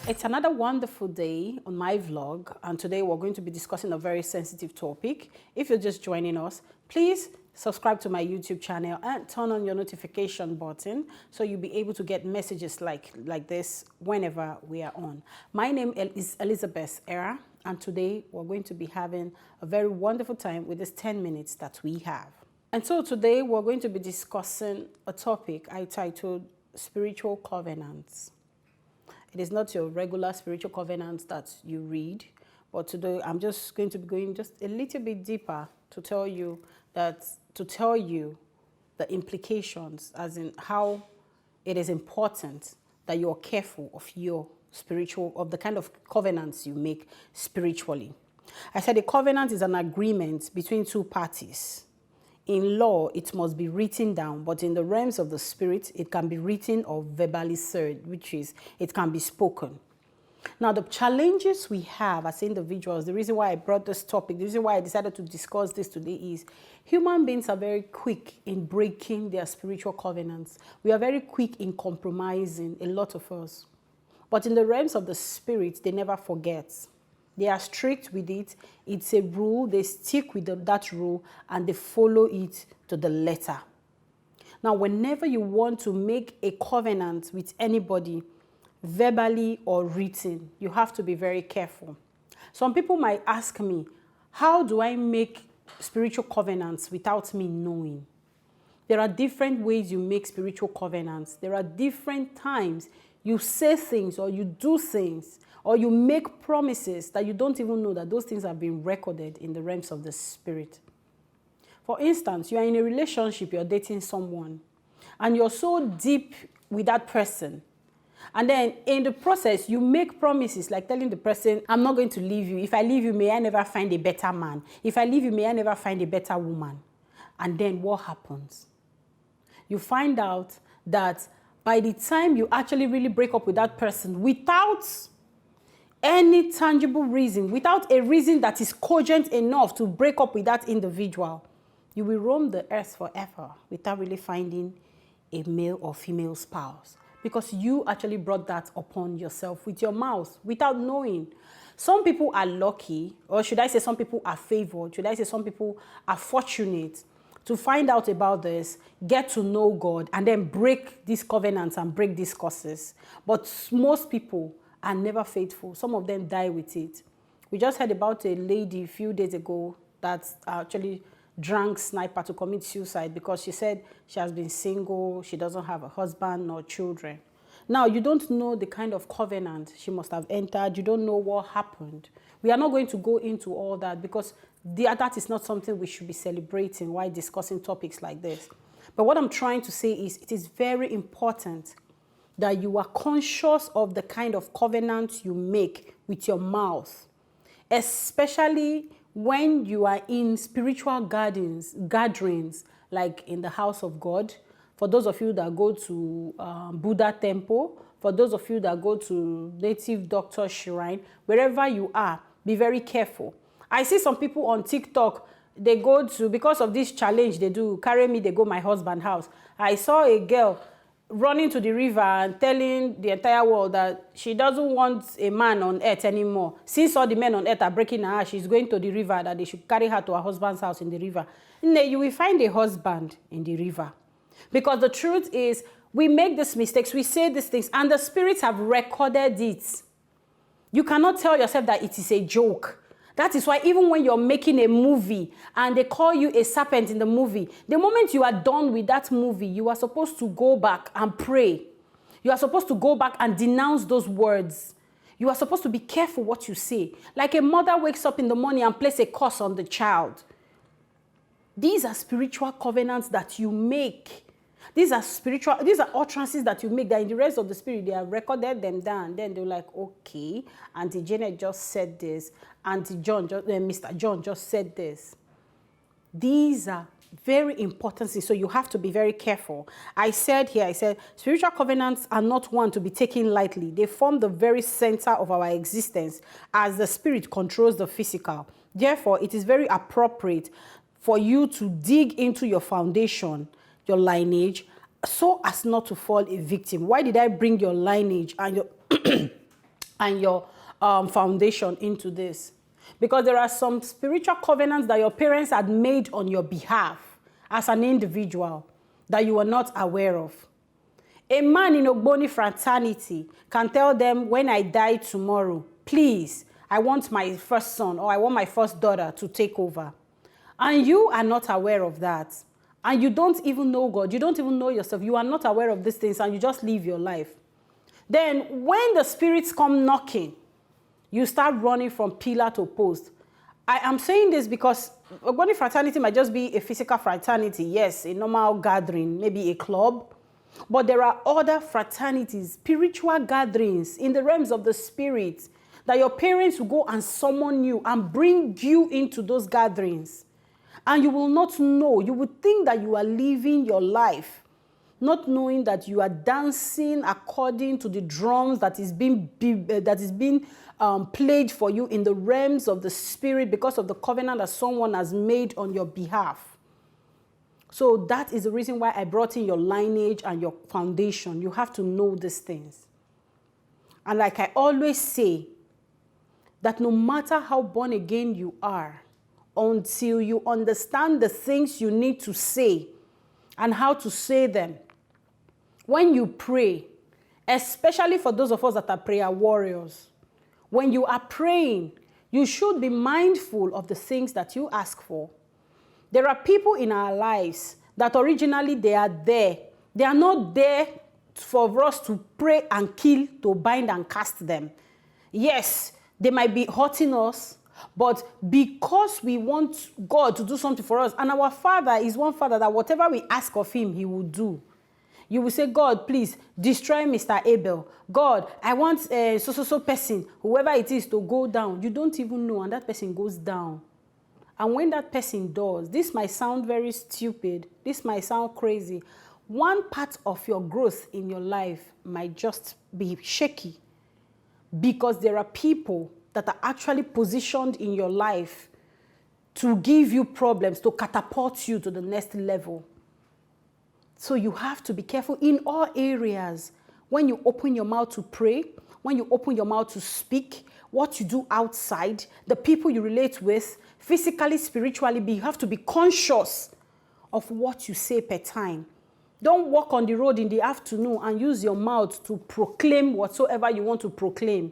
It's another wonderful day on my vlog, and today we're going to be discussing a very sensitive topic. If you're just joining us, please subscribe to my YouTube channel and turn on your notification button so you'll be able to get messages like this whenever we are on. My name is Elizabeth Era, and today we're going to be having a very wonderful time with this 10 minutes that we have. And so today we're going to be discussing a topic I titled Spiritual Covenants. It is not your regular spiritual covenants that you read, but today I'm just going to be going just a little bit deeper to tell you the implications, as in how it is important that you're careful of the kind of covenants you make spiritually. I said a covenant is an agreement between two parties. In law, it must be written down, but in the realms of the spirit, it can be written or verbally said, which is, it can be spoken. Now, the challenges we have as individuals, the reason why I brought this topic, the reason why I decided to discuss this today is human beings are very quick in breaking their spiritual covenants. We are very quick in compromising, a lot of us. But in the realms of the spirit, they never forget. They are strict with it. It's a rule. They stick with that rule and they follow it to the letter. Now, whenever you want to make a covenant with anybody, verbally or written, you have to be very careful. Some people might ask me, how do I make spiritual covenants without me knowing? There are different ways you make spiritual covenants. There are different times you say things or you do things or you make promises that you don't even know that those things have been recorded in the realms of the spirit. For instance, you are in a relationship, you're dating someone, and you're so deep with that person. And then in the process, you make promises like telling the person, I'm not going to leave you. If I leave you, may I never find a better man. If I leave you, may I never find a better woman. And then what happens? You find out that by the time you actually really break up with that person, without any tangible reason, without a reason that is cogent enough to break up with that individual, you will roam the earth forever without really finding a male or female spouse. Because you actually brought that upon yourself with your mouth, without knowing. Some people are lucky, or should I say some people are favored, should I say some people are fortunate to find out about this, get to know God, and then break these covenants and break these curses. But most people are never faithful. Some of them die with it. We just heard about a lady a few days ago that actually drank sniper to commit suicide because she said she has been single, she doesn't have a husband nor children. Now, you don't know the kind of covenant she must have entered. You don't know what happened. We are not going to go into all that because that is not something we should be celebrating while discussing topics like this. But what I'm trying to say is it is very important that you are conscious of the kind of covenant you make with your mouth, especially when you are in spiritual gatherings, like in the house of God. For those of you that go to Buddha temple, for those of you that go to native doctor shrine, wherever you are, be very careful. I see some people on TikTok, they go to, because of this challenge they do, carry me, they go my husband's house. I saw a girl running to the river and telling the entire world that she doesn't want a man on earth anymore. Since all the men on earth are breaking her heart, she's going to the river, that they should carry her to her husband's house in the river. And then you will find a husband in the river. Because the truth is, we make these mistakes, we say these things, and the spirits have recorded it. You cannot tell yourself that it is a joke. That is why even when you're making a movie and they call you a serpent in the movie, the moment you are done with that movie, you are supposed to go back and pray. You are supposed to go back and denounce those words. You are supposed to be careful what you say. Like a mother wakes up in the morning and places a curse on the child. These are spiritual covenants that you make. These are utterances that you make that in the rest of the spirit, they have recorded them down. Then they're like, okay, Auntie Janet just said this. Mr. John just said this. These are very important things, so you have to be very careful. I said spiritual covenants are not one to be taken lightly. They form the very center of our existence as the spirit controls the physical. Therefore, it is very appropriate for you to dig into your foundation, your lineage, so as not to fall a victim. Why did I bring your lineage and your and your foundation into this. Because there are some spiritual covenants that your parents had made on your behalf as an individual that you are not aware of. A man in Ogboni fraternity can tell them, when I die tomorrow, please, I want my first son or I want my first daughter to take over. And you are not aware of that. And you don't even know God. You don't even know yourself. You are not aware of these things and you just live your life. Then when the spirits come knocking, you start running from pillar to post. I am saying this because Ogboni fraternity might just be a physical fraternity. Yes, a normal gathering, maybe a club. But there are other fraternities, spiritual gatherings in the realms of the spirit that your parents will go and summon you and bring you into those gatherings. And you will not know. You would think that you are living your life, not knowing that you are dancing according to the drums that is being played for you in the realms of the spirit because of the covenant that someone has made on your behalf. So that is the reason why I brought in your lineage and your foundation. You have to know these things. And like I always say, that no matter how born again you are, until you understand the things you need to say and how to say them, when you pray, especially for those of us that are prayer warriors, when you are praying, you should be mindful of the things that you ask for. There are people in our lives that originally they are there. They are not there for us to pray and kill, to bind and cast them. Yes, they might be hurting us, but because we want God to do something for us, and our Father is one Father that whatever we ask of him, he will do. You will say, God, please destroy Mr. Abel. God, I want a so person, whoever it is, to go down. You don't even know, and that person goes down. And when that person does, this might sound very stupid. This might sound crazy. One part of your growth in your life might just be shaky because there are people that are actually positioned in your life to give you problems, to catapult you to the next level. So you have to be careful in all areas. When you open your mouth to pray, when you open your mouth to speak, what you do outside, the people you relate with, physically, spiritually, you have to be conscious of what you say per time. Don't walk on the road in the afternoon and use your mouth to proclaim whatsoever you want to proclaim.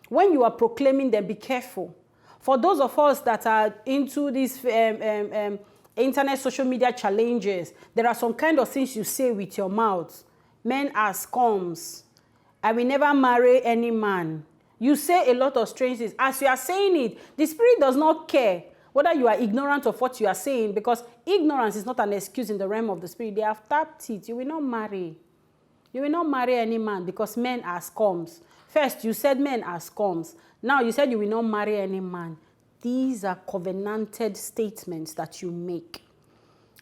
When you are proclaiming, then be careful. For those of us that are into these internet social media challenges, there are some kind of things you say with your mouth. Men are scums. I will never marry any man. You say a lot of strange things. As you are saying it, the spirit does not care whether you are ignorant of what you are saying, because ignorance is not an excuse in the realm of the spirit. They have tapped it. You will not marry. You will not marry any man because men are scums. First, you said men are scums. Now you said you will not marry any man. These are covenanted statements that you make.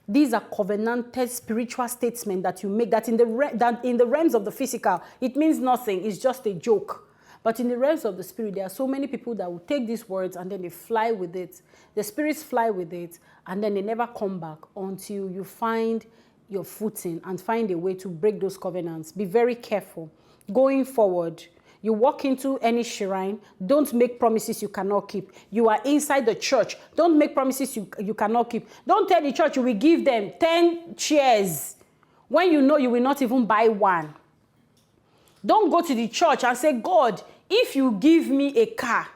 These are covenanted spiritual statements that you make that in the realms of the physical, it means nothing. It's just a joke. But in the realms of the spirit, there are so many people that will take these words and then they fly with it. The spirits fly with it and then they never come back until you find your footing and find a way to break those covenants. Be very careful. Going forward, you walk into any shrine, don't make promises you cannot keep. You are inside the church, don't make promises you cannot keep. Don't tell the church you will give them 10 chairs when you know you will not even buy one. Don't go to the church and say, God, if you give me a car,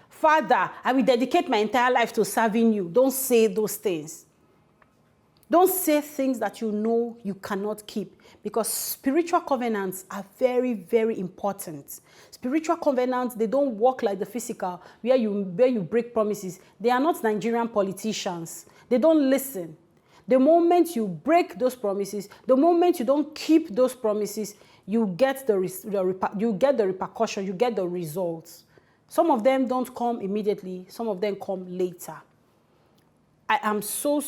Father, I will dedicate my entire life to serving you. Don't say those things. Don't say things that you know you cannot keep, because spiritual covenants are very, very important. Spiritual covenants, they don't work like the physical, where you break promises. They are not Nigerian politicians. They don't listen. The moment you break those promises, the moment you don't keep those promises, you get the repercussion, you get the results. Some of them don't come immediately. Some of them come later. I am so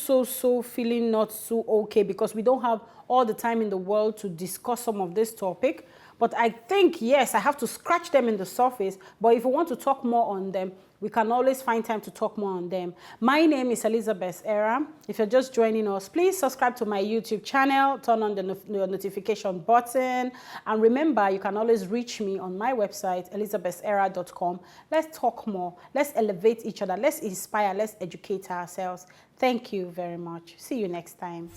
feeling not so okay because we don't have all the time in the world to discuss some of this topic. But I think, yes, I have to scratch them in the surface. But if you want to talk more on them, we can always find time to talk more on them. My name is Elizabeth Era. If you're just joining us, please subscribe to my YouTube channel, turn on the notification button, and remember, you can always reach me on my website, elizabethera.com. Let's talk more. Let's elevate each other. Let's inspire. Let's educate ourselves. Thank you very much. See you next time.